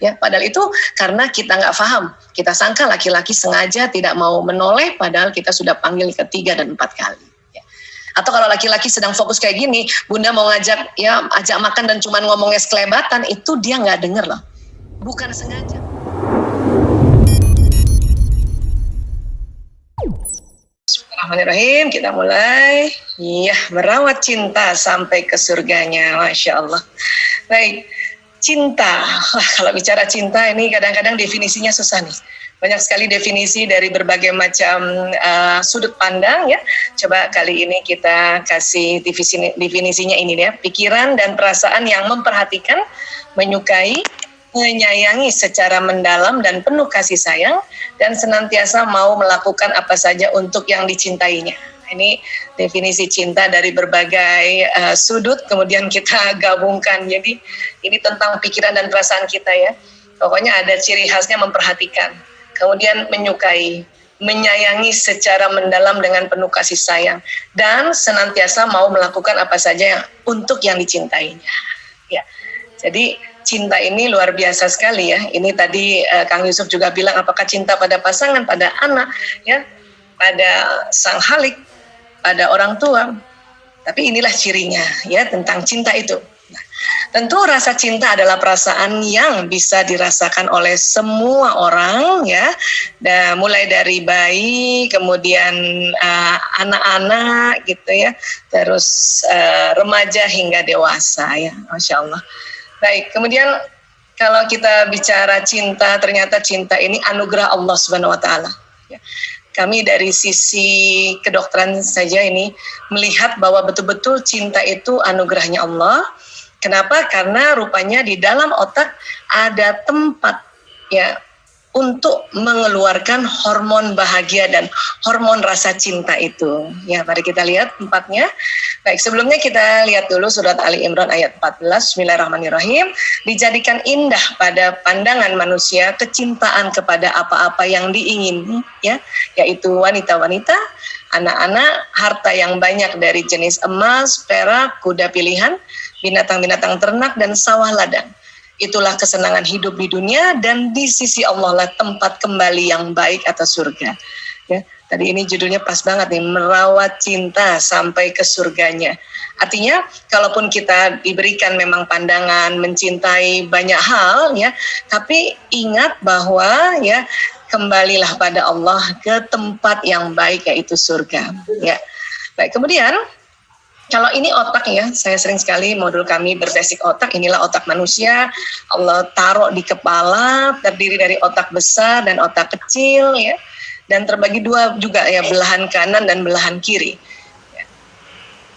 Ya, padahal itu karena kita nggak paham. Kita sangka laki-laki sengaja tidak mau menoleh, padahal kita sudah panggil ketiga dan 4 kali. Ya. Atau kalau laki-laki sedang fokus kayak gini, bunda mau ngajak ajak makan dan cuma ngomongnya sekelebatan, itu dia nggak denger loh. Bukan sengaja. Bismillahirrahmanirrahim, kita mulai. Iya, merawat cinta sampai ke surganya, Masya Allah. Baik, cinta. Wah, kalau bicara cinta ini kadang-kadang definisinya susah nih. Banyak sekali definisi dari berbagai macam sudut pandang ya. Coba kali ini kita kasih definisinya ini ya. Pikiran dan perasaan yang memperhatikan, menyukai, menyayangi secara mendalam dan penuh kasih sayang, dan senantiasa mau melakukan apa saja untuk yang dicintainya. Ini definisi cinta dari berbagai sudut, kemudian kita gabungkan. Jadi ini tentang pikiran dan perasaan kita ya. Pokoknya ada ciri khasnya memperhatikan, kemudian menyukai, menyayangi secara mendalam dengan penuh kasih sayang, dan senantiasa mau melakukan apa saja untuk yang dicintainya. Ya, jadi cinta ini luar biasa sekali ya. Ini tadi Kang Yusuf juga bilang, apakah cinta pada pasangan, pada anak, ya, pada sang halik, pada orang tua. Tapi inilah cirinya ya tentang cinta itu. Nah, tentu rasa cinta adalah perasaan yang bisa dirasakan oleh semua orang ya. Dan mulai dari bayi, kemudian anak-anak gitu ya, terus remaja hingga dewasa ya, Masya Allah. Baik, kemudian kalau kita bicara cinta, ternyata cinta ini anugerah Allah Subhanahu wa Ta'ala. Ya. Kami dari sisi kedokteran saja ini melihat bahwa betul-betul cinta itu anugerahnya Allah. Kenapa? Karena rupanya di dalam otak ada tempat ya untuk mengeluarkan hormon bahagia dan hormon rasa cinta itu. Ya, mari kita lihat tempatnya. Baik, sebelumnya kita lihat dulu surat Ali Imran ayat 14. Bismillahirrahmanirrahim. Dijadikan indah pada pandangan manusia kecintaan kepada apa-apa yang diingini, ya, yaitu wanita-wanita, anak-anak, harta yang banyak dari jenis emas, perak, kuda pilihan, binatang-binatang ternak, dan sawah ladang. Itulah kesenangan hidup di dunia, dan di sisi Allah lah tempat kembali yang baik atau surga. Ya, tadi ini judulnya pas banget nih, merawat cinta sampai ke surganya. Artinya, kalaupun kita diberikan memang pandangan mencintai banyak hal, ya, tapi ingat bahwa ya kembalilah pada Allah ke tempat yang baik yaitu surga. Ya, baik. Kemudian kalau ini otak ya, saya sering sekali modul kami berbasis otak. Inilah otak manusia, Allah taruh di kepala, terdiri dari otak besar dan otak kecil ya, dan terbagi dua juga ya, belahan kanan dan belahan kiri.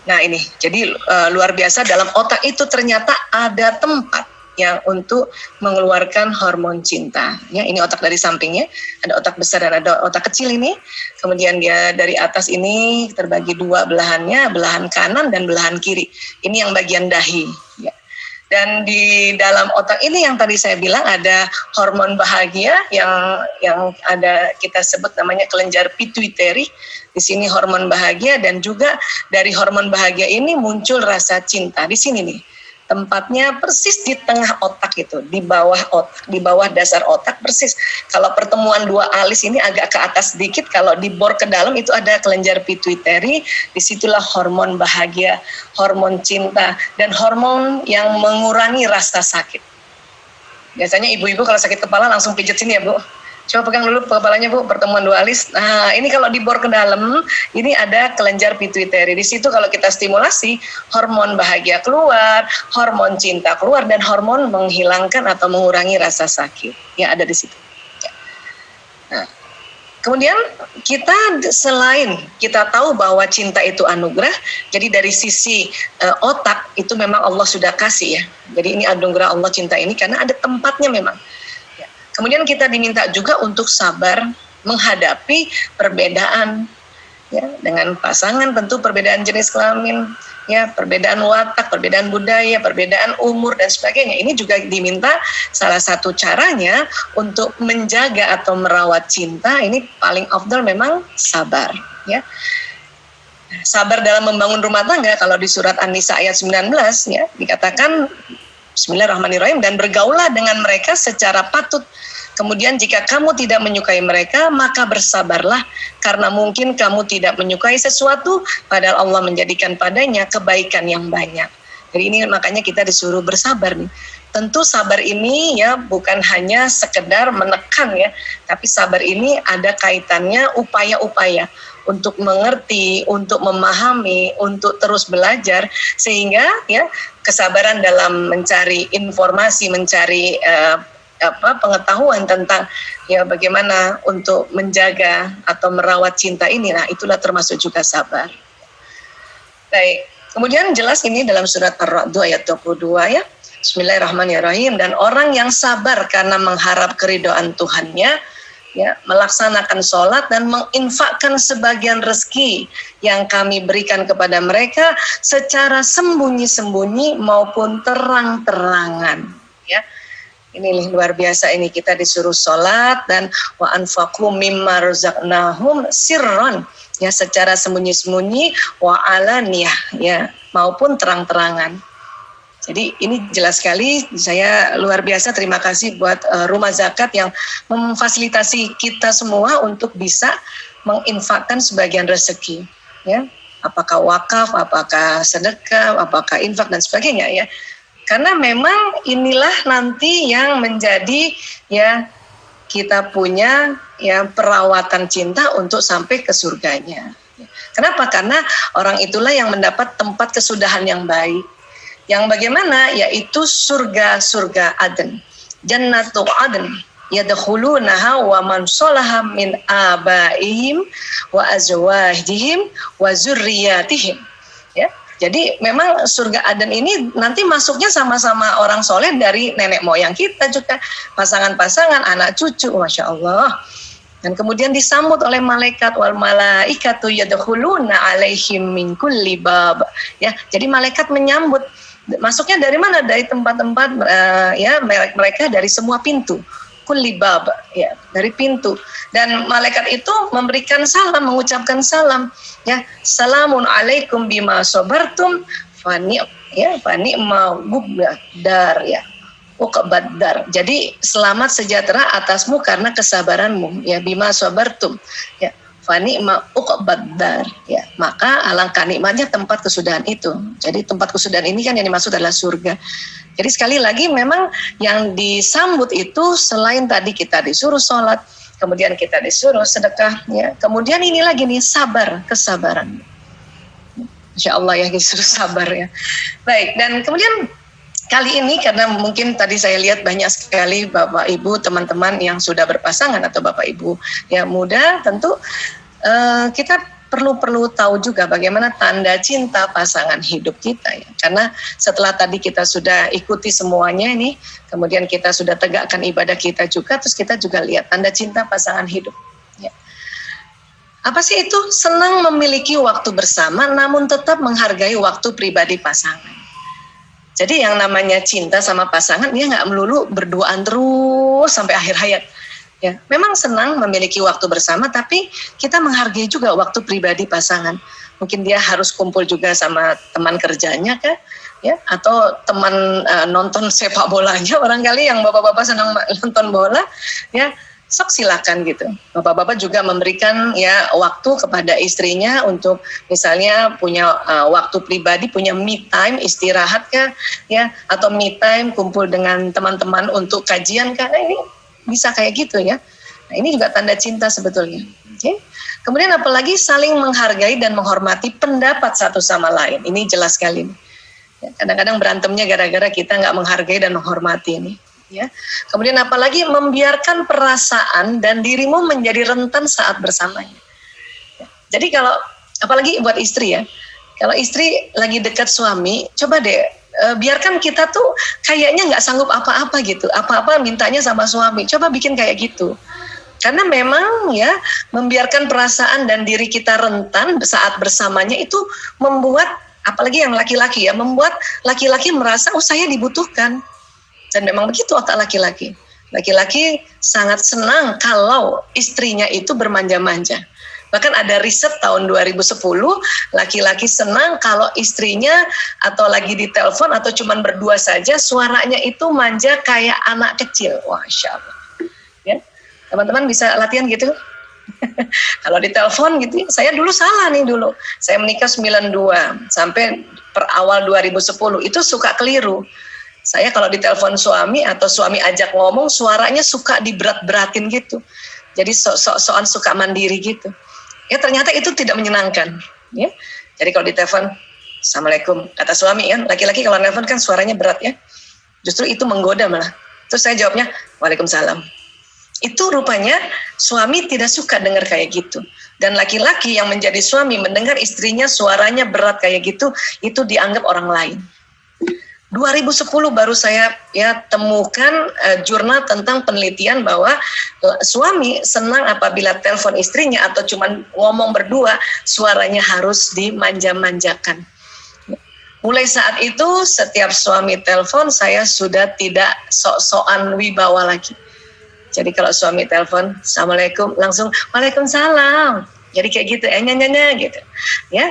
Nah ini, jadi luar biasa, dalam otak itu ternyata ada tempat yang untuk mengeluarkan hormon cinta. Ya, ini otak dari sampingnya, ada otak besar dan ada otak kecil ini. Kemudian dia dari atas ini terbagi dua belahannya, belahan kanan dan belahan kiri. Ini yang bagian dahi. Ya. Dan di dalam otak ini yang tadi saya bilang ada hormon bahagia yang ada kita sebut namanya kelenjar pituitary. Di sini hormon bahagia, dan juga dari hormon bahagia ini muncul rasa cinta. Di sini nih. Tempatnya persis di tengah otak itu, di bawah otak, di bawah dasar otak persis. Kalau pertemuan dua alis ini agak ke atas sedikit, kalau dibor ke dalam itu ada kelenjar pituitary, disitulah hormon bahagia, hormon cinta, dan hormon yang mengurangi rasa sakit. Biasanya ibu-ibu kalau sakit kepala langsung pijat sini ya Bu. Coba pegang dulu kepalanya Bu, pertemuan dua alis. Nah ini kalau dibor ke dalam, ini ada kelenjar pituitary. Di situ kalau kita stimulasi, hormon bahagia keluar, hormon cinta keluar, dan hormon menghilangkan atau mengurangi rasa sakit. Ya ada di situ. Nah, kemudian kita selain kita tahu bahwa cinta itu anugerah, jadi dari sisi otak itu memang Allah sudah kasih ya. Jadi ini anugerah Allah cinta ini karena ada tempatnya memang. Kemudian kita diminta juga untuk sabar menghadapi perbedaan ya, dengan pasangan, tentu perbedaan jenis kelamin, ya, perbedaan watak, perbedaan budaya, perbedaan umur dan sebagainya. Ini juga diminta salah satu caranya untuk menjaga atau merawat cinta ini paling afdal memang sabar, ya. Sabar dalam membangun rumah tangga, kalau di surat An-Nisa ayat 19 ya dikatakan Bismillahirrahmanirrahim, dan bergaulah dengan mereka secara patut. Kemudian jika kamu tidak menyukai mereka, maka bersabarlah, karena mungkin kamu tidak menyukai sesuatu, padahal Allah menjadikan padanya kebaikan yang banyak. Jadi ini makanya kita disuruh bersabar nih. Tentu sabar ini ya bukan hanya sekedar menekan ya, tapi sabar ini ada kaitannya upaya-upaya untuk mengerti, untuk memahami, untuk terus belajar, sehingga ya kesabaran dalam mencari informasi, mencari pengetahuan tentang ya bagaimana untuk menjaga atau merawat cinta ini, nah itulah termasuk juga sabar. Baik, kemudian jelas ini dalam surat Ar-Ra'd ayat 22 ya. Bismillahirrahmanirrahim, dan orang yang sabar karena mengharap keridhaan Tuhannya, ya, melaksanakan sholat dan menginfakkan sebagian rezeki yang kami berikan kepada mereka secara sembunyi-sembunyi maupun terang-terangan. Ya, ini luar biasa, ini kita disuruh sholat dan wa anfaqu mimma razaqnahum sirron, ya, secara sembunyi-sembunyi, wa alaniyah, ya, maupun terang-terangan. Jadi ini jelas sekali, saya luar biasa terima kasih buat Rumah Zakat yang memfasilitasi kita semua untuk bisa menginfakkan sebagian rezeki, ya, apakah wakaf, apakah sedekah, apakah infak dan sebagainya, ya. Karena memang inilah nanti yang menjadi ya kita punya ya perawatan cinta untuk sampai ke surganya. Kenapa? Karena orang itulah yang mendapat tempat kesudahan yang baik. Yang bagaimana? Yaitu surga-surga Aden. Jannatu Aden. Yadkhulunaha wa man sholaha min abaihim wa azwajihim wa zurriyatihim. Ya. Jadi memang surga Aden ini nanti masuknya sama-sama orang soleh dari nenek moyang kita juga. Pasangan-pasangan, anak cucu. Masya Allah. Dan kemudian disambut oleh malaikat, wal malaikatu yadkhuluna alaihim min kulli bab. Ya, jadi malaikat menyambut. Masuknya dari mana? Dari tempat-tempat ya mereka dari semua pintu, kulli bab, ya, dari pintu. Dan malaikat itu memberikan salam, mengucapkan salam, ya, salamun alaikum bima sabartum fani, ya, fani ma'ubadar, ya, uqbadar. Jadi selamat sejahtera atasmu karena kesabaranmu, ya, bima sabartum, ya, fani ma'ubadar, ya, maka alangkah nikmatnya tempat kesudahan itu. Jadi tempat kesudahan ini kan yang dimaksud adalah surga. Jadi sekali lagi memang yang disambut itu selain tadi kita disuruh sholat, kemudian kita disuruh sedekah, ya, kemudian ini lagi nih sabar, kesabaran. Insya Allah ya disuruh sabar, ya. Baik, dan kemudian kali ini karena mungkin tadi saya lihat banyak sekali Bapak Ibu teman-teman yang sudah berpasangan atau Bapak Ibu yang muda, tentu kita perlu tahu juga bagaimana tanda cinta pasangan hidup kita, ya. Karena setelah tadi kita sudah ikuti semuanya ini, kemudian kita sudah tegakkan ibadah kita juga, terus kita juga lihat tanda cinta pasangan hidup, ya. Apa sih itu? Senang memiliki waktu bersama namun tetap menghargai waktu pribadi pasangan. Jadi yang namanya cinta sama pasangan, dia nggak melulu berduaan terus sampai akhir hayat. Ya, memang senang memiliki waktu bersama, tapi kita menghargai juga waktu pribadi pasangan. Mungkin dia harus kumpul juga sama teman kerjanya, kan? Ya, atau teman nonton sepak bolanya, barangkali yang bapak-bapak senang nonton bola, ya. Sok silakan gitu. Bapak-bapak juga memberikan ya waktu kepada istrinya untuk misalnya punya waktu pribadi, punya me time, istirahat kah, ya, atau me time kumpul dengan teman-teman untuk kajian kah. Nah, ini bisa kayak gitu, ya. Nah, ini juga tanda cinta sebetulnya. Okay? Kemudian apalagi saling menghargai dan menghormati pendapat satu sama lain. Ini jelas sekali. Ya, kadang-kadang berantemnya gara-gara kita nggak menghargai dan menghormati ini. Ya. Kemudian apalagi membiarkan perasaan dan dirimu menjadi rentan saat bersamanya. Ya. Jadi kalau apalagi buat istri, ya, kalau istri lagi dekat suami, coba deh biarkan kita tuh kayaknya nggak sanggup apa-apa gitu, apa-apa mintanya sama suami, coba bikin kayak gitu. Karena memang ya membiarkan perasaan dan diri kita rentan saat bersamanya itu membuat, apalagi yang laki-laki ya, membuat laki-laki merasa oh saya dibutuhkan. Dan memang begitu otak laki-laki. Laki-laki sangat senang kalau istrinya itu bermanja-manja. Bahkan ada riset tahun 2010, laki-laki senang kalau istrinya atau lagi ditelepon atau cuman berdua saja, suaranya itu manja kayak anak kecil. Wah, Masya Allah. Ya, teman-teman bisa latihan gitu. Kalau ditelepon gitu, saya dulu salah nih dulu. Saya menikah 92 sampai per awal 2010 itu suka keliru. Saya kalau ditelepon suami atau suami ajak ngomong, suaranya suka diberat-beratin gitu. Jadi sok-sokan suka mandiri gitu. Ya ternyata itu tidak menyenangkan. Ya. Jadi kalau ditelepon, Assalamualaikum, kata suami kan, laki-laki kalau telepon kan suaranya berat ya. Justru itu menggoda malah. Terus saya jawabnya, Waalaikumsalam. Itu rupanya suami tidak suka dengar kayak gitu. Dan laki-laki yang menjadi suami mendengar istrinya suaranya berat kayak gitu, itu dianggap orang lain. 2010 baru saya temukan jurnal tentang penelitian bahwa suami senang apabila telepon istrinya atau cuman ngomong berdua, suaranya harus dimanja-manjakan. Mulai saat itu setiap suami telepon saya sudah tidak sok-sokan wibawa lagi. Jadi kalau suami telepon, Assalamualaikum, langsung Waalaikumsalam. Jadi kayak gitu, nyanyi gitu. Ya.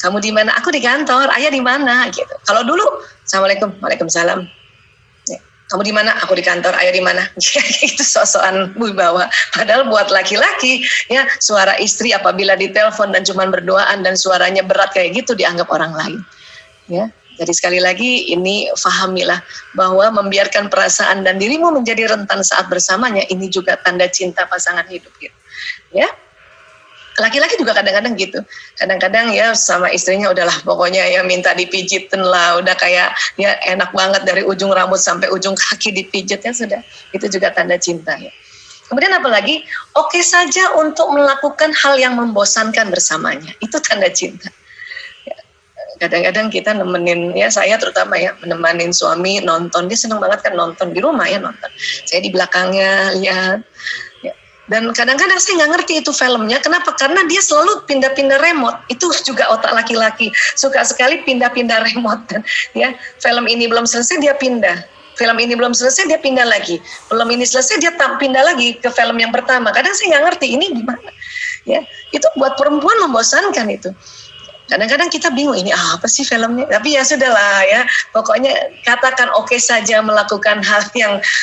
Kamu di mana? Aku di kantor. Ayah di mana? Gitu. Kalau dulu, Assalamualaikum, Waalaikumsalam. Ya. Kamu di mana? Aku di kantor. Ayah di mana? Itu sok-sokan wibawa. Padahal buat laki-laki, ya suara istri apabila ditelepon dan cuma berduaan dan suaranya berat kayak gitu dianggap orang lain. Ya. Jadi sekali lagi ini fahamilah bahwa membiarkan perasaan dan dirimu menjadi rentan saat bersamanya ini juga tanda cinta pasangan hidup gitu. Ya. Laki-laki juga kadang-kadang gitu. Kadang-kadang ya sama istrinya udahlah pokoknya ya minta dipijitin lah, udah kayak ya enak banget dari ujung rambut sampai ujung kaki dipijit ya sudah. Itu juga tanda cinta ya. Kemudian apalagi oke saja untuk melakukan hal yang membosankan bersamanya. Itu tanda cinta. Kadang-kadang kita nemenin, ya saya terutama ya, menemani suami nonton, dia senang banget kan nonton di rumah ya nonton. Saya di belakangnya lihat, ya. Dan kadang-kadang saya nggak ngerti itu filmnya, kenapa? Karena dia selalu pindah-pindah remote, itu juga otak laki-laki, suka sekali pindah-pindah remote. Dan, ya, film ini belum selesai dia pindah, film ini belum selesai dia pindah lagi, film ini selesai dia pindah lagi ke film yang pertama. Kadang saya nggak ngerti ini gimana, ya itu buat perempuan membosankan itu. Kadang-kadang kita bingung ini apa sih filmnya, tapi ya sudahlah ya, pokoknya katakan oke saja melakukan hal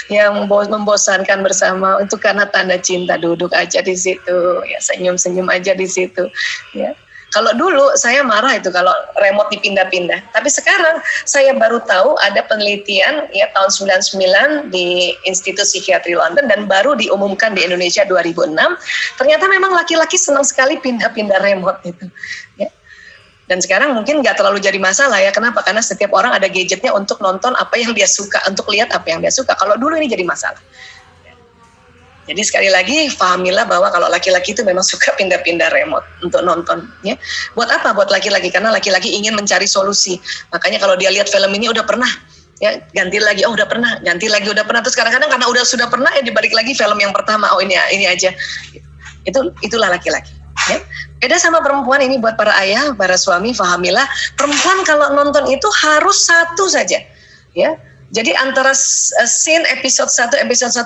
yang membosankan bersama, itu karena tanda cinta. Duduk aja di situ, ya senyum-senyum aja di situ, ya. Kalau dulu saya marah itu kalau remote dipindah-pindah, tapi sekarang saya baru tahu ada penelitian ya tahun 99 di Institut Psikiatri London dan baru diumumkan di Indonesia 2006. Ternyata memang laki-laki senang sekali pindah-pindah remote itu, ya. Dan sekarang mungkin nggak terlalu jadi masalah ya. Kenapa? Karena setiap orang ada gadgetnya untuk nonton apa yang dia suka, untuk lihat apa yang dia suka. Kalau dulu ini jadi masalah. Jadi sekali lagi pahamilah bahwa kalau laki-laki itu memang suka pindah-pindah remote untuk nonton. Ya. Buat apa? Buat laki-laki. Karena laki-laki ingin mencari solusi. Makanya kalau dia lihat film ini udah pernah, ya ganti lagi, oh udah pernah, ganti lagi udah pernah. Terus kadang-kadang karena sudah pernah ya dibalik lagi film yang pertama, oh ini aja. Itulah laki-laki. Ya. Beda sama perempuan, ini buat para ayah, para suami, fahamilah, perempuan kalau nonton itu harus satu saja, ya. Jadi antara scene episode 1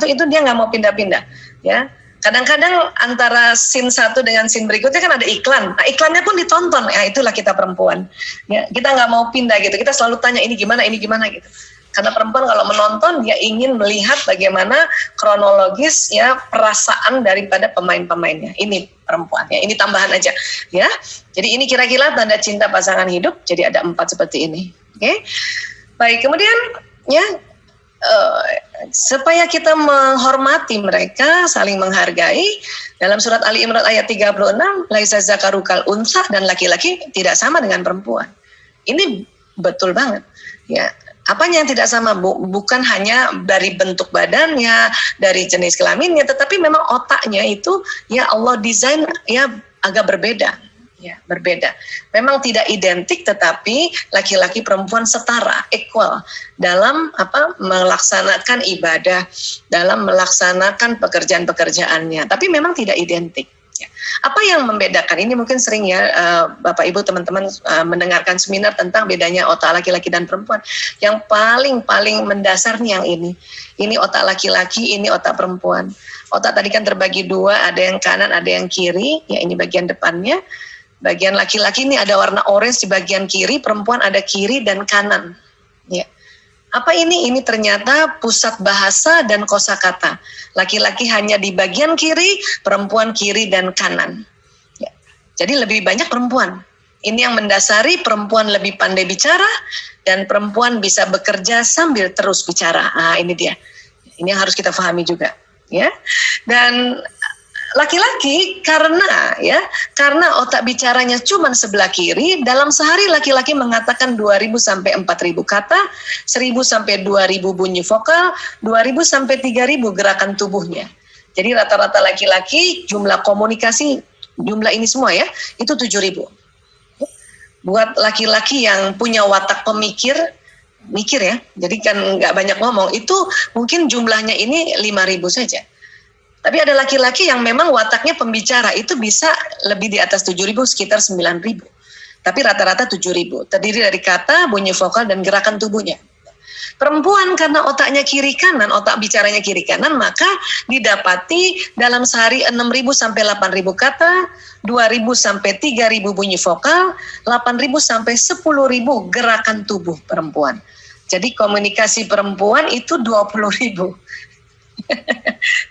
itu dia nggak mau pindah-pindah, ya. Kadang-kadang antara scene 1 dengan scene berikutnya kan ada iklan. Nah, iklannya pun ditonton, ya itulah kita perempuan. Ya, kita nggak mau pindah gitu. Kita selalu tanya ini gimana gitu. Karena perempuan kalau menonton dia ingin melihat bagaimana kronologis ya perasaan daripada pemain-pemainnya. Ini perempuan ya, ini tambahan aja ya. Jadi ini kira-kira tanda cinta pasangan hidup. Jadi ada 4 seperti ini. Oke. Baik, kemudian ya supaya kita menghormati mereka, saling menghargai. Dalam surat Ali Imran ayat 36, laisa zakaru kal unsa, dan laki-laki tidak sama dengan perempuan. Ini betul banget ya. Apanya yang tidak sama? Bukan hanya dari bentuk badannya, dari jenis kelaminnya, tetapi memang otaknya itu ya Allah desain ya agak berbeda. Ya, berbeda. Memang tidak identik, tetapi laki-laki perempuan setara, equal dalam melaksanakan ibadah, dalam melaksanakan pekerjaan-pekerjaannya. Tapi memang tidak identik. Ya. Apa yang membedakan? Ini mungkin sering ya Bapak Ibu teman-teman mendengarkan seminar tentang bedanya otak laki-laki dan perempuan. Yang paling mendasar nih yang ini. Ini otak laki-laki, ini otak perempuan. Otak tadi kan terbagi dua, ada yang kanan, ada yang kiri. Ya ini bagian depannya. Bagian laki-laki ini ada warna orange di bagian kiri, perempuan ada kiri dan kanan. Ya. Apa ini? Ini ternyata pusat bahasa dan kosakata. Laki-laki hanya di bagian kiri, perempuan kiri dan kanan. Ya. Jadi lebih banyak perempuan. Ini yang mendasari perempuan lebih pandai bicara dan perempuan bisa bekerja sambil terus bicara. Ah, ini dia. Ini yang harus kita pahami juga. Ya. Dan laki-laki karena otak bicaranya cuma sebelah kiri, dalam sehari laki-laki mengatakan 2.000 sampai 4.000 kata, 1.000 sampai 2.000 bunyi vokal, 2.000 sampai 3.000 gerakan tubuhnya. Jadi rata-rata laki-laki jumlah komunikasi, jumlah ini semua ya, itu 7.000. Buat laki-laki yang punya watak pemikir, mikir ya, jadi kan nggak banyak ngomong, itu mungkin jumlahnya ini 5.000 saja. Tapi ada laki-laki yang memang wataknya pembicara, itu bisa lebih di atas 7.000, sekitar 9.000. Tapi rata-rata 7.000, terdiri dari kata, bunyi vokal, dan gerakan tubuhnya. Perempuan karena otaknya kiri kanan, otak bicaranya kiri kanan, maka didapati dalam sehari 6.000 sampai 8.000 kata, 2.000 sampai 3.000 bunyi vokal, 8.000 sampai 10.000 gerakan tubuh perempuan. Jadi komunikasi perempuan itu 20.000.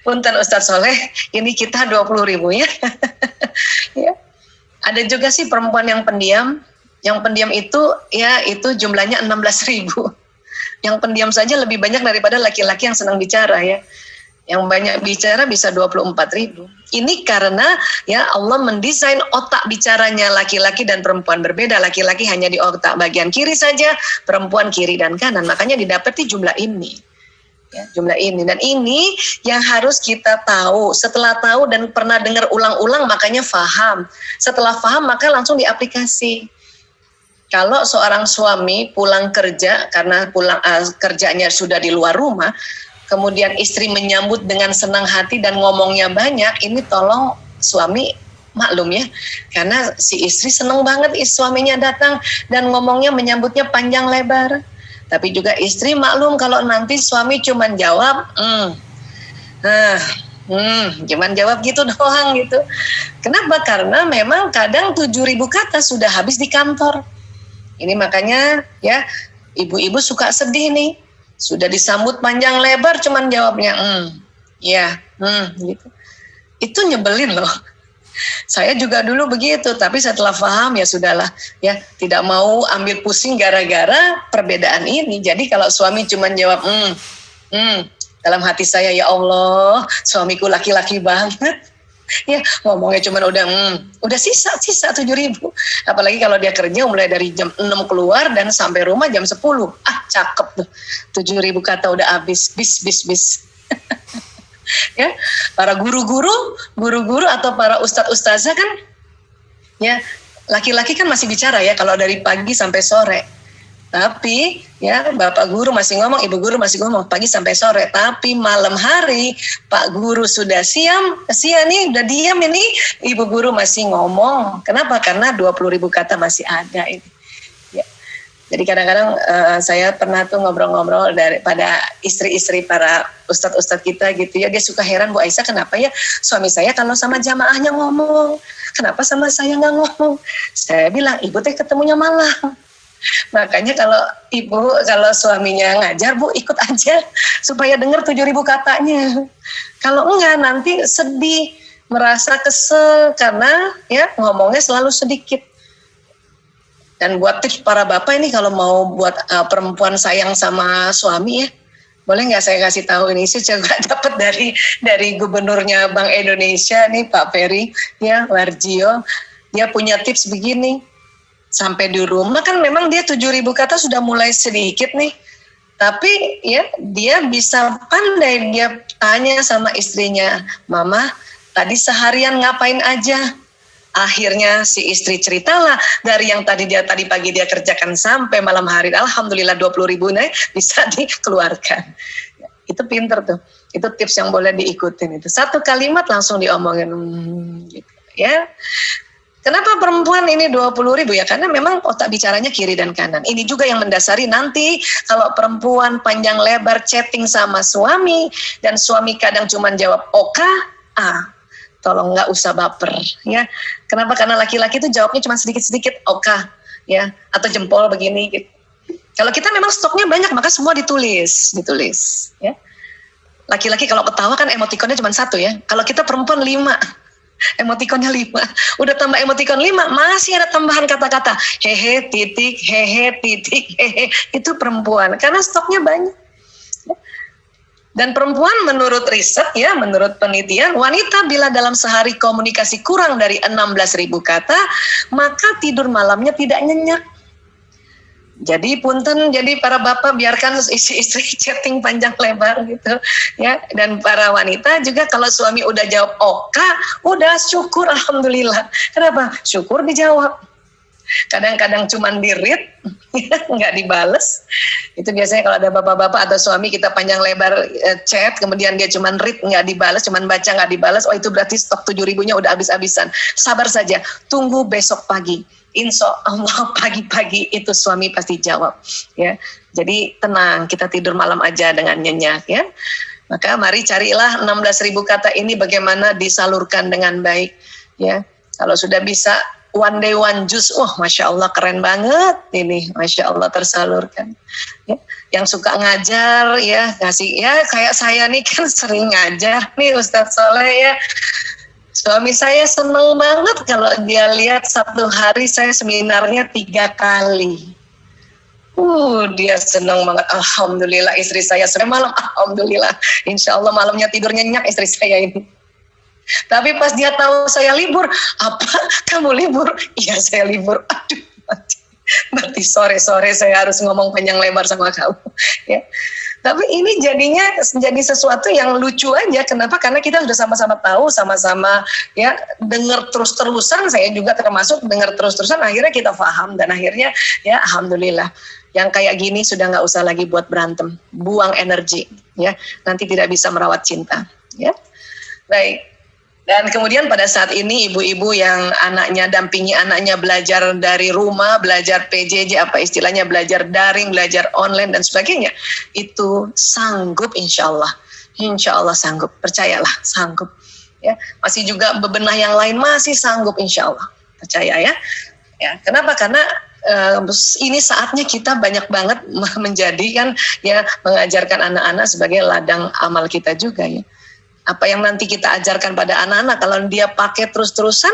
Punten Ustadz Soleh, ini kita 20.000 ya. Ya. Ada juga sih perempuan yang pendiam. Yang pendiam itu ya itu jumlahnya 16.000. Yang pendiam saja lebih banyak daripada laki-laki yang senang bicara ya. Yang banyak bicara bisa 24.000. Ini karena ya Allah mendesain otak bicaranya laki-laki dan perempuan berbeda. Laki-laki hanya di otak bagian kiri saja, perempuan kiri dan kanan. Makanya didapati jumlah ini. Ya, jumlah ini, dan ini yang harus kita tahu. Setelah tahu dan pernah dengar ulang-ulang, makanya faham. Setelah faham maka langsung diaplikasi. Kalau seorang suami pulang kerja karena kerjanya sudah di luar rumah, kemudian istri menyambut dengan senang hati dan ngomongnya banyak, ini tolong suami maklum ya, karena si istri senang banget suaminya datang dan ngomongnya menyambutnya panjang lebar. Tapi juga istri maklum kalau nanti suami cuman jawab, cuman jawab gitu doang gitu. Kenapa? Karena memang kadang 7.000 kata sudah habis di kantor. Ini makanya ya ibu-ibu suka sedih nih. Sudah disambut panjang lebar cuman jawabnya, gitu. Itu nyebelin loh. Saya juga dulu begitu, tapi setelah paham ya sudahlah, ya tidak mau ambil pusing gara-gara perbedaan ini. Jadi kalau suami cuma jawab, dalam hati saya ya Allah, suamiku laki-laki banget. Ya ngomongnya cuma udah sisa 7.000. Apalagi kalau dia kerja mulai dari jam 6 keluar dan sampai rumah jam 10. Cakep tuh, 7.000 kata udah habis, bis. Ya, para guru-guru atau para ustadz-ustazah kan ya laki-laki kan masih bicara ya kalau dari pagi sampai sore. Tapi ya bapak guru masih ngomong, ibu guru masih ngomong pagi sampai sore. Tapi malam hari pak guru sudah siang nih udah diam ini, ibu guru masih ngomong. Kenapa? Karena 20.000 kata masih ada ini. Jadi kadang-kadang saya pernah tuh ngobrol-ngobrol pada istri-istri para ustadz-ustadz kita gitu ya. Dia suka heran, Bu Aisyah kenapa ya suami saya kalau sama jamaahnya ngomong, kenapa sama saya nggak ngomong? Saya bilang, ibu teh ketemunya malam. Makanya kalau suaminya ngajar, Bu ikut aja supaya dengar 7.000 katanya. Kalau enggak nanti sedih, merasa kesel karena ya ngomongnya selalu sedikit. Dan buat tips para bapak ini kalau mau buat perempuan sayang sama suami ya, boleh nggak saya kasih tahu ini? Saya juga dapat dari gubernurnya Bank Indonesia nih Pak Ferry ya Warjio. Dia punya tips begini. Sampai di rumah kan memang dia 7.000 kata sudah mulai sedikit nih. Tapi ya dia bisa pandai, dia tanya sama istrinya, Mama tadi seharian ngapain aja? Akhirnya si istri ceritalah dari yang tadi pagi dia kerjakan sampai malam hari. Alhamdulillah 20.000 nih bisa dikeluarkan. Itu pinter tuh. Itu tips yang boleh diikutin itu. Satu kalimat langsung diomongin gitu. ya. Kenapa perempuan ini 20.000 ya? Karena memang otak bicaranya kiri dan kanan. Ini juga yang mendasari nanti kalau perempuan panjang lebar chatting sama suami dan suami kadang cuma jawab oka, tolong nggak usah baper ya. Kenapa? Karena laki-laki itu jawabnya cuma sedikit-sedikit oka ya, atau jempol begini gitu. Kalau kita memang stoknya banyak maka semua ditulis ya. Laki-laki kalau ketawa kan emotikonnya cuma 1 ya. Kalau kita perempuan 5. Emotikonnya 5, udah tambah emotikon 5, masih ada tambahan kata-kata hehe titik, hehe, itu perempuan karena stoknya banyak. Dan perempuan menurut riset ya, menurut penelitian, wanita bila dalam sehari komunikasi kurang dari 16.000 kata, maka tidur malamnya tidak nyenyak. Jadi punten, jadi para bapak biarkan istri chatting panjang lebar gitu ya. Dan para wanita juga kalau suami udah jawab oka, udah syukur alhamdulillah. Kenapa? Syukur dijawab. Kadang-kadang cuman di-read, nggak dibales. Itu biasanya kalau ada bapak-bapak atau suami kita panjang lebar chat, kemudian dia cuman read, nggak dibales, cuman baca nggak dibales, oh itu berarti stok 7.000-nya udah habis-habisan. Sabar saja, tunggu besok pagi. Insya Allah pagi-pagi itu suami pasti jawab ya. Jadi tenang, kita tidur malam aja dengan nyenyak ya. Maka mari carilah 16.000 kata ini bagaimana disalurkan dengan baik ya. Kalau sudah bisa one day one juice, wah Masya Allah keren banget ini, Masya Allah tersalurkan ya. Yang suka ngajar ya, ngasih ya, kayak saya nih kan sering ngajar nih Ustadz Soleh ya. Suami saya seneng banget kalau dia lihat satu hari saya seminarnya 3 kali. Dia seneng banget. Alhamdulillah istri saya sore malam. Alhamdulillah. Insya Allah malamnya tidur nyenyak istri saya ini. Tapi pas dia tahu saya libur, apa? Kamu libur? Iya saya libur. Aduh, berarti sore-sore saya harus ngomong panjang lebar sama kamu. Ya. Tapi ini jadinya jadi sesuatu yang lucu aja. Kenapa? Karena kita sudah sama-sama tahu, sama-sama ya dengar terus-terusan. Saya juga termasuk dengar terus-terusan. Akhirnya kita paham dan akhirnya ya alhamdulillah. Yang kayak gini sudah nggak usah lagi buat berantem, buang energi, ya nanti tidak bisa merawat cinta, ya. Baik. Dan kemudian pada saat ini ibu-ibu yang anaknya dampingi anaknya belajar dari rumah, belajar PJJ, apa istilahnya, belajar daring, belajar online dan sebagainya, itu sanggup insya Allah sanggup, percayalah sanggup. Ya, masih juga bebenah yang lain masih sanggup insya Allah, percaya ya. Ya, kenapa? Karena ini saatnya kita banyak banget menjadikan ya mengajarkan anak-anak sebagai ladang amal kita juga ya. Apa yang nanti kita ajarkan pada anak-anak kalau dia pakai terus-terusan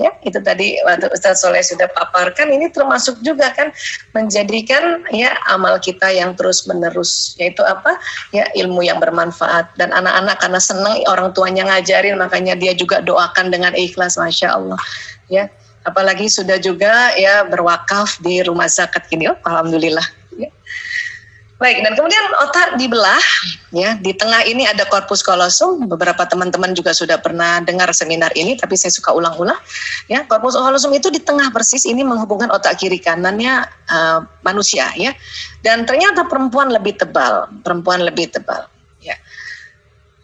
ya, itu tadi waktu Ustadz Soleh sudah paparkan, ini termasuk juga kan menjadikan ya amal kita yang terus-menerus, yaitu apa ya, ilmu yang bermanfaat. Dan anak-anak karena senang orang tuanya ngajarin, makanya dia juga doakan dengan ikhlas, Masya Allah ya. Apalagi sudah juga ya berwakaf di rumah zakat gini, oh, alhamdulillah ya. Baik, dan kemudian otak dibelah, ya di tengah ini ada corpus callosum. Beberapa teman-teman juga sudah pernah dengar seminar ini, tapi saya suka ulang-ulang. Ya, corpus callosum itu di tengah persis, ini menghubungkan otak kiri kanannya manusia, ya. Dan ternyata perempuan lebih tebal, Ya.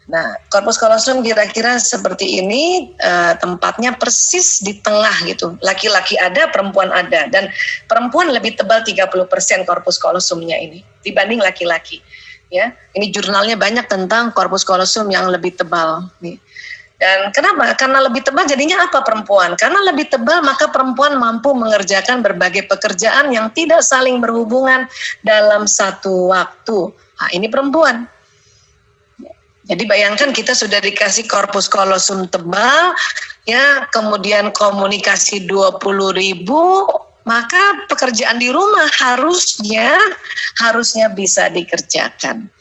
Nah, corpus callosum kira-kira seperti ini, tempatnya persis di tengah gitu. Laki-laki ada, perempuan ada, dan perempuan lebih tebal 30% corpus callosumnya ini dibanding laki-laki. Ya, ini jurnalnya banyak tentang corpus callosum yang lebih tebal. Nih. Dan kenapa? Karena lebih tebal jadinya apa perempuan? Karena lebih tebal maka perempuan mampu mengerjakan berbagai pekerjaan yang tidak saling berhubungan dalam satu waktu. Nah, ini perempuan. Jadi bayangkan kita sudah dikasih corpus callosum tebal, ya, kemudian komunikasi 20.000, maka pekerjaan di rumah harusnya bisa dikerjakan.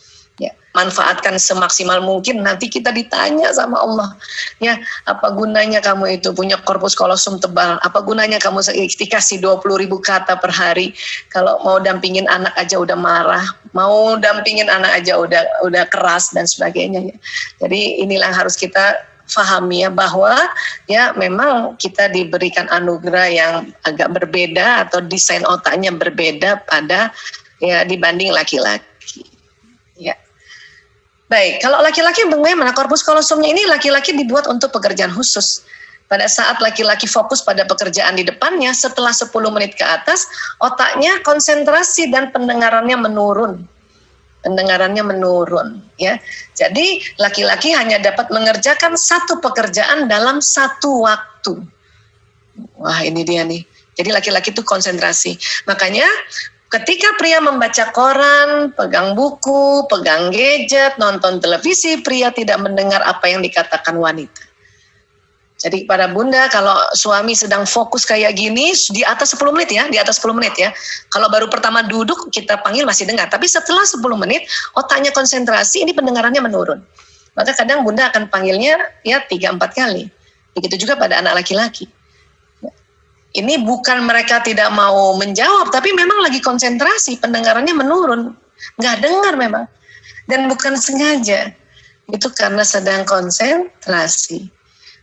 Ya, manfaatkan semaksimal mungkin. Nanti kita ditanya sama Allah, ya, apa gunanya kamu itu punya corpus callosum tebal? Apa gunanya kamu dikasih 20.000 kata per hari? Kalau mau dampingin anak aja udah marah, mau dampingin anak aja udah keras dan sebagainya. Ya. Jadi inilah yang harus kita pahami ya, bahwa ya memang kita diberikan anugerah yang agak berbeda atau desain otaknya berbeda pada ya dibanding laki-laki. Ya. Baik, kalau laki-laki bagaimana? Corpus callosumnya ini laki-laki dibuat untuk pekerjaan khusus. pada saat laki-laki fokus pada pekerjaan di depannya, setelah 10 menit ke atas, otaknya konsentrasi dan pendengarannya menurun. Ya. Jadi laki-laki hanya dapat mengerjakan satu pekerjaan dalam satu waktu. Wah, ini dia nih. Jadi laki-laki itu konsentrasi. Makanya ketika pria membaca koran, pegang buku, pegang gadget, nonton televisi, pria tidak mendengar apa yang dikatakan wanita. Jadi para bunda, kalau suami sedang fokus kayak gini, di atas 10 menit ya, di atas 10 menit ya. Kalau baru pertama duduk, kita panggil masih dengar. Tapi setelah 10 menit, otaknya konsentrasi, ini pendengarannya menurun. Maka kadang bunda akan panggilnya ya 3-4 kali. Begitu juga pada anak laki-laki. Ini bukan mereka tidak mau menjawab, tapi memang lagi konsentrasi, pendengarannya menurun. Nggak dengar memang. Dan bukan sengaja. Itu karena sedang konsentrasi.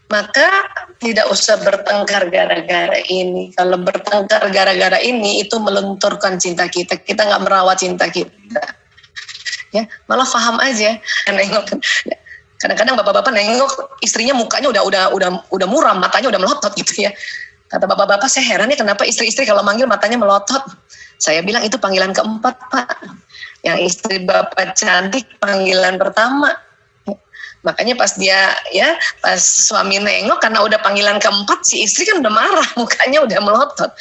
Maka tidak usah bertengkar gara-gara ini. Kalau bertengkar gara-gara ini, itu melunturkan cinta kita. Kita nggak merawat cinta kita. Ya, malah paham aja. Nengok. Kadang-kadang bapak-bapak nengok istrinya mukanya udah muram, matanya udah melotot gitu ya. Kata bapak-bapak, saya heran ya kenapa istri-istri kalau manggil matanya melotot. Saya bilang itu panggilan keempat, Pak. Yang istri bapak cantik panggilan pertama. Makanya pas suami nengok karena udah panggilan keempat, si istri kan udah marah, mukanya udah melotot.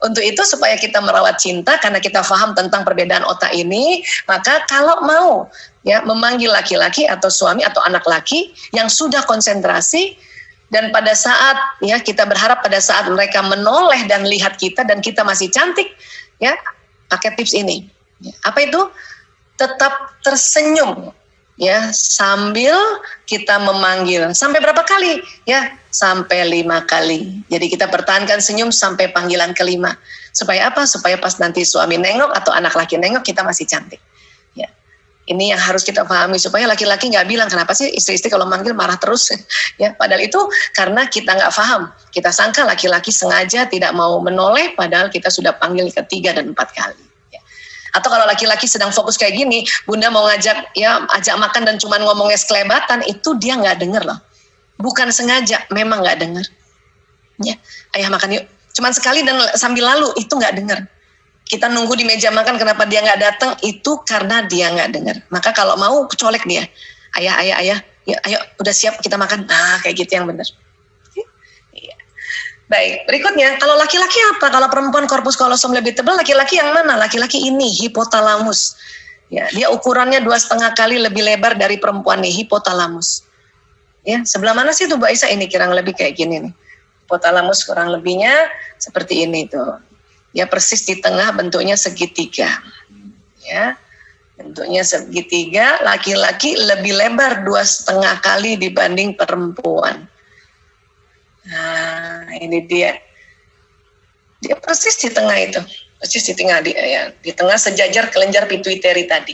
Untuk itu supaya kita merawat cinta, karena kita paham tentang perbedaan otak ini, maka kalau mau ya memanggil laki-laki atau suami atau anak laki yang sudah konsentrasi, dan pada saat ya kita berharap pada saat mereka menoleh dan lihat kita dan kita masih cantik, ya pakai tips ini. Apa itu? Tetap tersenyum. Ya, sambil kita memanggil. Sampai berapa kali? Ya, sampai 5 kali. Jadi kita pertahankan senyum sampai panggilan kelima. Supaya apa? Supaya pas nanti suami nengok atau anak laki nengok, kita masih cantik. Ya, ini yang harus kita pahami supaya laki-laki nggak bilang kenapa sih istri-istri kalau manggil marah terus. Ya, padahal itu karena kita nggak paham. Kita sangka laki-laki sengaja tidak mau menoleh, padahal kita sudah panggil 3 dan 4 kali. Atau kalau laki-laki sedang fokus kayak gini, bunda mau ajak makan dan cuma ngomongnya sekelebatan, itu dia nggak dengar loh. Bukan sengaja, memang nggak dengar. Ya, ayah makan yuk. Cuman sekali dan sambil lalu, itu nggak dengar. Kita nunggu di meja makan, kenapa dia nggak datang? Itu karena dia nggak dengar. Maka kalau mau, colek dia. Ayah, ya, ayo, udah siap kita makan. Nah, kayak gitu yang benar. Baik, berikutnya, kalau laki-laki apa? Kalau perempuan korpus kolosum lebih tebal, laki-laki yang mana? Laki-laki ini, hipotalamus. Ya, dia ukurannya 2,5 kali lebih lebar dari perempuan nih, hipotalamus. Ya, sebelah mana sih tuh Mbak Isa? Ini kurang lebih kayak gini nih. Hipotalamus kurang lebihnya seperti ini tuh. Ya, persis di tengah, bentuknya segitiga. Ya, bentuknya segitiga, laki-laki lebih lebar 2,5 kali dibanding perempuan. Nah, ini dia. Dia persis di tengah itu. Persis di tengah, di tengah sejajar kelenjar pituitari tadi.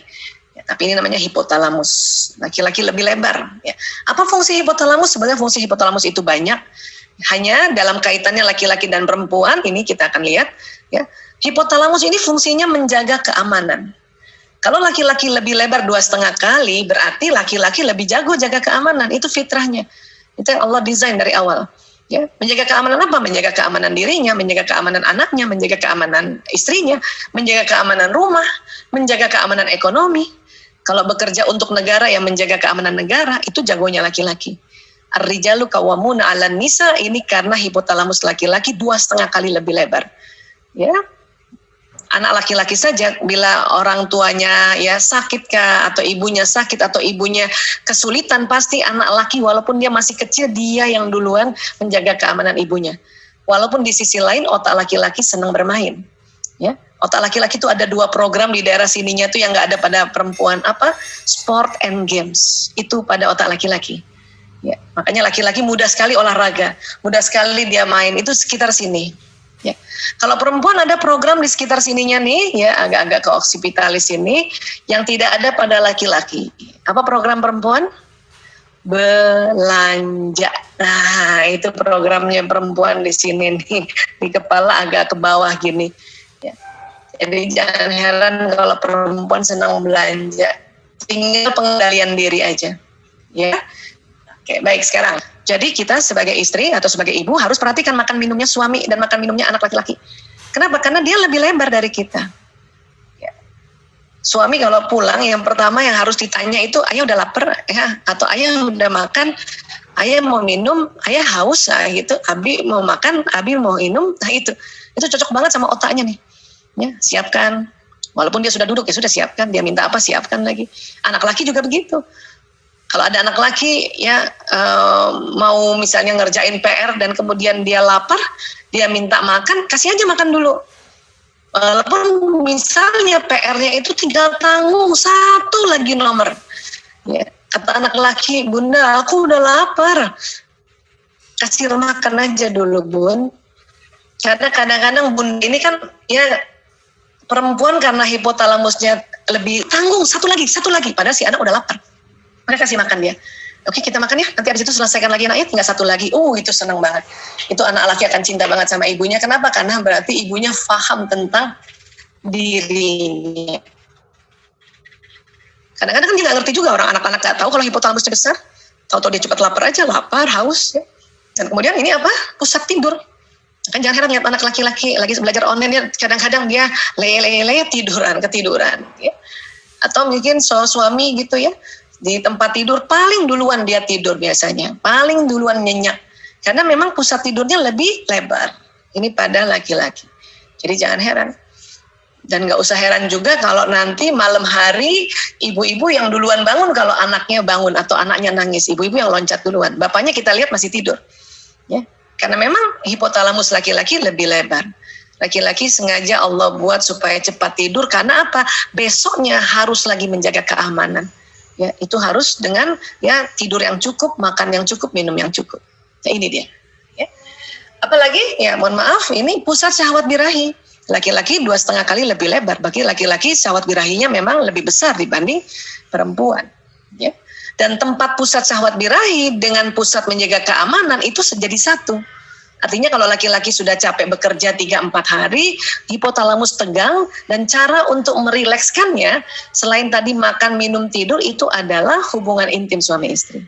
Ya, tapi ini namanya hipotalamus. Laki-laki lebih lebar. Ya. Apa fungsi hipotalamus? Sebenarnya fungsi hipotalamus itu banyak. Hanya dalam kaitannya laki-laki dan perempuan, ini kita akan lihat. Ya. Hipotalamus ini fungsinya menjaga keamanan. Kalau laki-laki lebih lebar 2,5 kali, berarti laki-laki lebih jago jaga keamanan. Itu fitrahnya. Itu yang Allah desain dari awal. Ya, menjaga keamanan apa? Menjaga keamanan dirinya, menjaga keamanan anaknya, menjaga keamanan istrinya, menjaga keamanan rumah, menjaga keamanan ekonomi. Kalau bekerja untuk negara, yang menjaga keamanan negara, itu jagonya laki-laki. Ar-rijalu qawwamuna 'alan nisa, ini karena hipotalamus laki-laki 2,5 kali lebih lebar. Ya. Anak laki-laki saja bila orang tuanya ya sakit kah, atau ibunya sakit, atau ibunya kesulitan, pasti anak laki walaupun dia masih kecil, dia yang duluan menjaga keamanan ibunya. Walaupun di sisi lain otak laki-laki senang bermain. Ya, otak laki-laki itu ada 2 program di daerah sininya tuh yang nggak ada pada perempuan, apa? Sport and games. Itu pada otak laki-laki. Ya, makanya laki-laki mudah sekali olahraga, mudah sekali dia main, itu sekitar sini. Ya. Kalau perempuan ada program di sekitar sininya nih, ya agak-agak ke oksipitalis ini, yang tidak ada pada laki-laki. Apa program perempuan? Belanja. Nah, itu programnya perempuan di sini nih, di kepala agak ke bawah gini. Ya. Jadi jangan heran kalau perempuan senang belanja. Tinggal pengendalian diri aja. Ya. Oke, baik sekarang. Jadi kita sebagai istri atau sebagai ibu harus perhatikan makan minumnya suami dan makan minumnya anak laki-laki. Kenapa? Karena dia lebih lebar dari kita. Ya. Suami kalau pulang yang pertama yang harus ditanya itu, ayah udah lapar ya, atau ayah udah makan, ayah mau minum, ayah haus, nah, gitu. Abi mau makan, Abi mau minum, nah itu cocok banget sama otaknya nih. Ya, siapkan. Walaupun dia sudah duduk ya sudah siapkan, dia minta apa siapkan lagi. Anak laki juga begitu. Kalau ada anak laki ya mau misalnya ngerjain PR dan kemudian dia lapar, dia minta makan, kasih aja makan dulu. Walaupun misalnya PR-nya itu tinggal tanggung satu lagi nomor. Ya, kata anak laki, Bunda aku udah lapar. Kasih makan aja dulu Bun. Karena kadang-kadang Bunda ini kan ya perempuan karena hipotalamusnya lebih tanggung satu lagi, padahal si anak udah lapar. Mereka kasih makan dia. Oke kita makan ya, nanti abis itu selesaikan lagi anaknya, tinggal satu lagi. Itu senang banget. Itu anak laki akan cinta banget sama ibunya. Kenapa? Karena berarti ibunya paham tentang dirinya. Kadang-kadang kan dia nggak ngerti juga, orang anak-anak nggak tahu kalau hipotalamusnya besar. Tahu-tahu dia cepat lapar aja, lapar, haus. Ya. Dan kemudian ini apa? Pusat tidur. Kan jangan heran lihat anak laki-laki lagi belajar online ya, kadang-kadang dia lele ketiduran ya. Atau mungkin suami gitu ya, di tempat tidur paling duluan dia tidur biasanya, paling duluan nyenyak karena memang pusat tidurnya lebih lebar. Ini pada laki-laki. Jadi jangan heran. Dan nggak usah heran juga kalau nanti malam hari ibu-ibu yang duluan bangun kalau anaknya bangun atau anaknya nangis, ibu-ibu yang loncat duluan. Bapaknya kita lihat masih tidur. Ya. Karena memang hipotalamus laki-laki lebih lebar. Laki-laki sengaja Allah buat supaya cepat tidur karena apa? Besoknya harus lagi menjaga keamanan. Ya, itu harus dengan ya tidur yang cukup, makan yang cukup, minum yang cukup. Nah, ini dia. Ya. Apalagi ya mohon maaf ini pusat syahwat birahi. Laki-laki 2,5 kali lebih lebar. Bagi laki-laki syahwat birahinya memang lebih besar dibanding perempuan. Ya. Dan tempat pusat syahwat birahi dengan pusat menjaga keamanan itu jadi satu. Artinya kalau laki-laki sudah capek bekerja 3-4 hari, hipotalamus tegang, dan cara untuk merilekskannya, selain tadi makan, minum, tidur, itu adalah hubungan intim suami istri.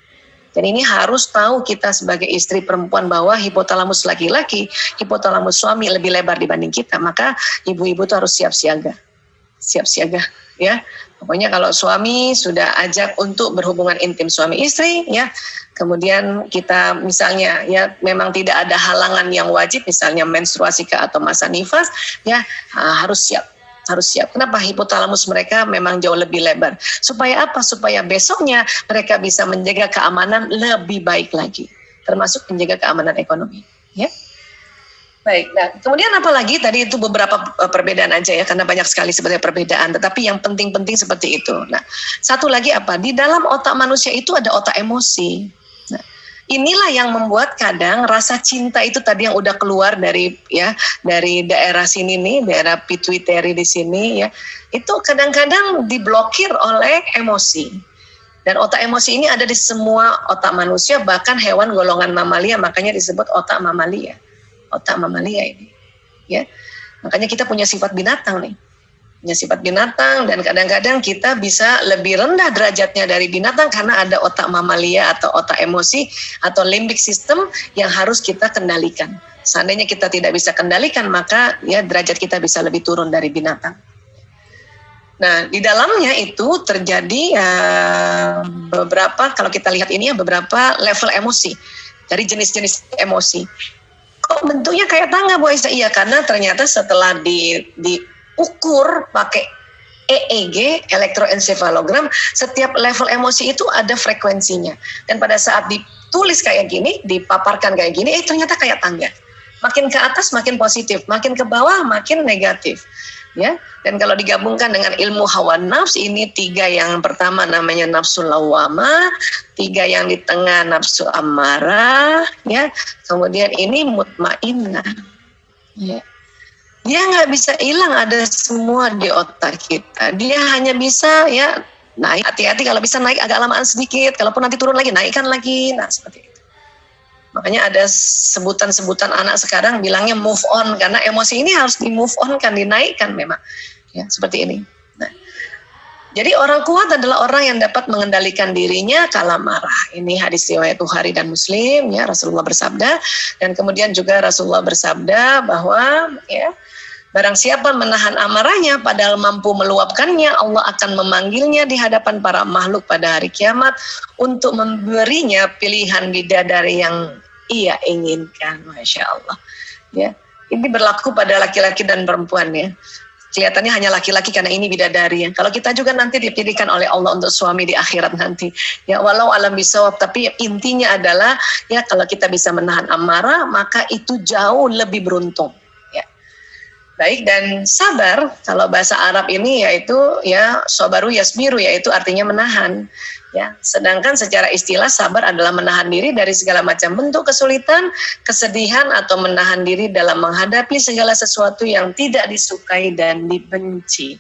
Dan ini harus tahu kita sebagai istri perempuan bahwa hipotalamus laki-laki, hipotalamus suami lebih lebar dibanding kita. Maka ibu-ibu tuh harus siap siaga ya. Pokoknya kalau suami sudah ajak untuk berhubungan intim suami istri ya, kemudian kita misalnya ya memang tidak ada halangan yang wajib, misalnya menstruasi atau masa nifas ya, harus siap. Kenapa? Hipotalamus mereka memang jauh lebih lebar. Supaya apa? Supaya besoknya mereka bisa menjaga keamanan lebih baik lagi, termasuk menjaga keamanan ekonomi ya. Baik, nah kemudian apa lagi? Tadi itu beberapa perbedaan aja ya, karena banyak sekali sebenarnya perbedaan, tetapi yang penting-penting seperti itu. Nah, satu lagi apa? Di dalam otak manusia itu ada otak emosi. Nah, inilah yang membuat kadang rasa cinta itu tadi yang udah keluar dari daerah sini nih, daerah pituitary di sini ya, itu kadang-kadang diblokir oleh emosi. Dan otak emosi ini ada di semua otak manusia, bahkan hewan golongan mamalia, makanya disebut otak mamalia. Otak mamalia ini ya, makanya kita punya sifat binatang nih, dan kadang-kadang kita bisa lebih rendah derajatnya dari binatang karena ada otak mamalia atau otak emosi atau limbic system yang harus kita kendalikan. Seandainya kita tidak bisa kendalikan, maka ya derajat kita bisa lebih turun dari binatang. Nah, di dalamnya itu terjadi beberapa, kalau kita lihat ini ya, beberapa level emosi dari jenis-jenis emosi. Kok bentuknya kayak tangga Bu Aisyah? Iya, karena ternyata setelah diukur pakai EEG, elektroencephalogram, setiap level emosi itu ada frekuensinya. Dan pada saat ditulis kayak gini, dipaparkan kayak gini, ternyata kayak tangga. Makin ke atas makin positif, makin ke bawah makin negatif. Ya, dan kalau digabungkan dengan ilmu hawa nafs, ini 3 yang pertama namanya nafsu lawamah, 3 yang di tengah nafsu amarah, ya, kemudian ini mutmainnah. Ya. Dia nggak bisa hilang, ada semua di otak kita. Dia hanya bisa ya naik, hati-hati kalau bisa naik agak lamaan sedikit, kalaupun nanti turun lagi naikkan lagi, nah seperti itu. Makanya ada sebutan-sebutan anak sekarang bilangnya move on, karena emosi ini harus di move on kan, dinaikkan memang. Ya, seperti ini. Nah, Jadi orang kuat adalah orang yang dapat mengendalikan dirinya kala marah. Ini hadis riwayat Bukhari dan Muslim, ya, Rasulullah bersabda. Dan kemudian juga Rasulullah bersabda bahwa, ya, barang siapa menahan amarahnya padahal mampu meluapkannya, Allah akan memanggilnya di hadapan para makhluk pada hari kiamat untuk memberinya pilihan bidadari yang ia inginkan. Masya Allah. Ya, ini berlaku pada laki-laki dan perempuan, ya. Kelihatannya hanya laki-laki karena ini bidadari, ya. Kalau kita juga nanti dipilihkan oleh Allah untuk suami di akhirat nanti, ya, walau alam bisawab. Tapi intinya adalah, ya, kalau kita bisa menahan amarah maka itu jauh lebih beruntung, ya. Baik, dan sabar kalau bahasa Arab ini yaitu, ya, sabaru yasbiru, yaitu artinya menahan, ya. Sedangkan secara istilah sabar adalah menahan diri dari segala macam bentuk kesulitan, kesedihan, atau menahan diri dalam menghadapi segala sesuatu yang tidak disukai dan dibenci,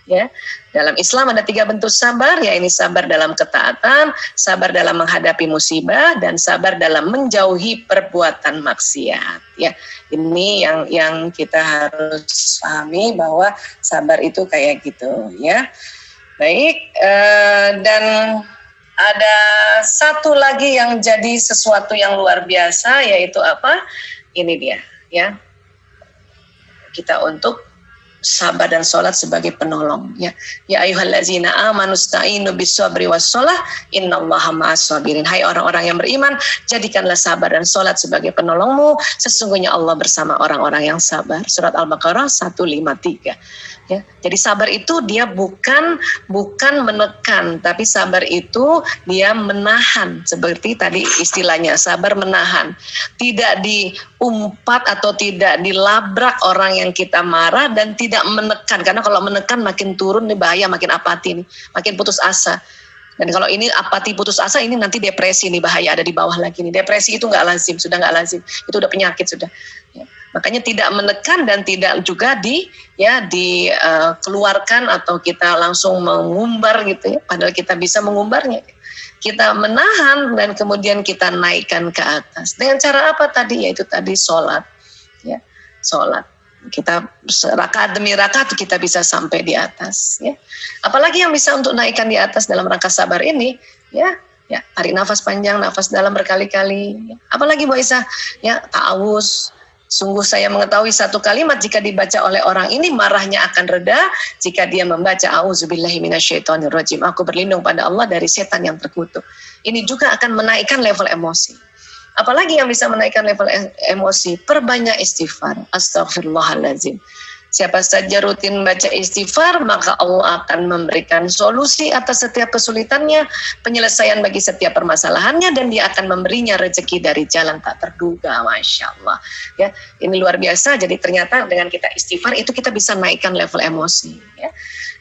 ya. Dalam Islam ada 3 bentuk sabar, ya, ini sabar dalam ketaatan, sabar dalam menghadapi musibah, dan sabar dalam menjauhi perbuatan maksiat, ya. Ini yang kita harus pahami bahwa sabar itu kayak gitu, ya. Baik, dan ada satu lagi yang jadi sesuatu yang luar biasa, yaitu apa? Ini dia, ya. Kita untuk sabar dan sholat sebagai penolong, ya. Ya ayyuhallazina amanu sta'inu bis-sabri was-shalah innallaha ma'as-sabirin. Hai orang-orang yang beriman, jadikanlah sabar dan sholat sebagai penolongmu, sesungguhnya Allah bersama orang-orang yang sabar. Surat Al-Baqarah 153. Ya, jadi sabar itu dia bukan menekan, tapi sabar itu dia menahan. Seperti tadi istilahnya, sabar menahan. Tidak diumpat atau tidak dilabrak orang yang kita marah, dan tidak menekan. Karena kalau menekan makin turun nih, bahaya, makin apati nih, makin putus asa. Dan kalau ini apati putus asa, ini nanti depresi nih, bahaya, ada di bawah lagi nih. Depresi itu nggak lazim, sudah nggak lazim. Itu udah penyakit sudah. Ya. Makanya tidak menekan dan tidak juga dikeluarkan atau kita langsung mengumbar gitu, ya. Padahal kita bisa mengumbarnya. Kita menahan dan kemudian kita naikkan ke atas. Dengan cara apa tadi? Yaitu tadi sholat, ya, sholat. Kita rakaat demi rakaat kita bisa sampai di atas, ya. Apalagi yang bisa untuk naikkan di atas dalam rangka sabar ini, ya, tarik nafas panjang, nafas dalam berkali-kali. Ya. Apalagi Bu Aisyah, ya, ta'awuz. Sungguh saya mengetahui satu kalimat jika dibaca oleh orang ini marahnya akan reda jika dia membaca auzubillahi minasyaitonirrajim. Aku berlindung pada Allah dari setan yang terkutuk. Ini juga akan menaikkan level emosi. Apalagi yang bisa menaikkan level emosi? Perbanyak istighfar. Astaghfirullahaladzim. Siapa saja rutin baca istighfar, maka Allah akan memberikan solusi atas setiap kesulitannya, penyelesaian bagi setiap permasalahannya, dan dia akan memberinya rezeki dari jalan tak terduga. Masya Allah. Ya, ini luar biasa. Jadi ternyata dengan kita istighfar itu kita bisa naikkan level emosi. Ya.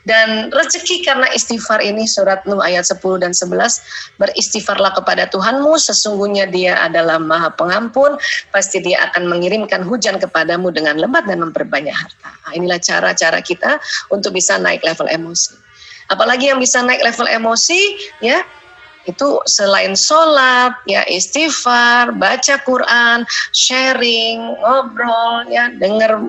Dan rezeki karena istighfar ini, surat Nuh ayat 10 dan 11, beristighfarlah kepada Tuhanmu, sesungguhnya dia adalah maha pengampun, pasti dia akan mengirimkan hujan kepadamu dengan lebat dan memperbanyak harta. Nah, inilah cara-cara kita untuk bisa naik level emosi. Apalagi yang bisa naik level emosi, ya, itu selain sholat, ya, istighfar, baca Quran, sharing, ngobrol, ya, dengar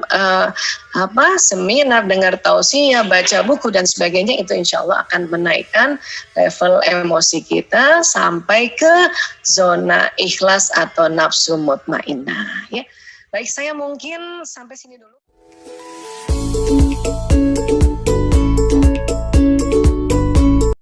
seminar, dengar tausiah, baca buku dan sebagainya, itu insya Allah akan menaikkan level emosi kita sampai ke zona ikhlas atau nafsu mutmainnah. Ya. Baik, saya mungkin sampai sini dulu.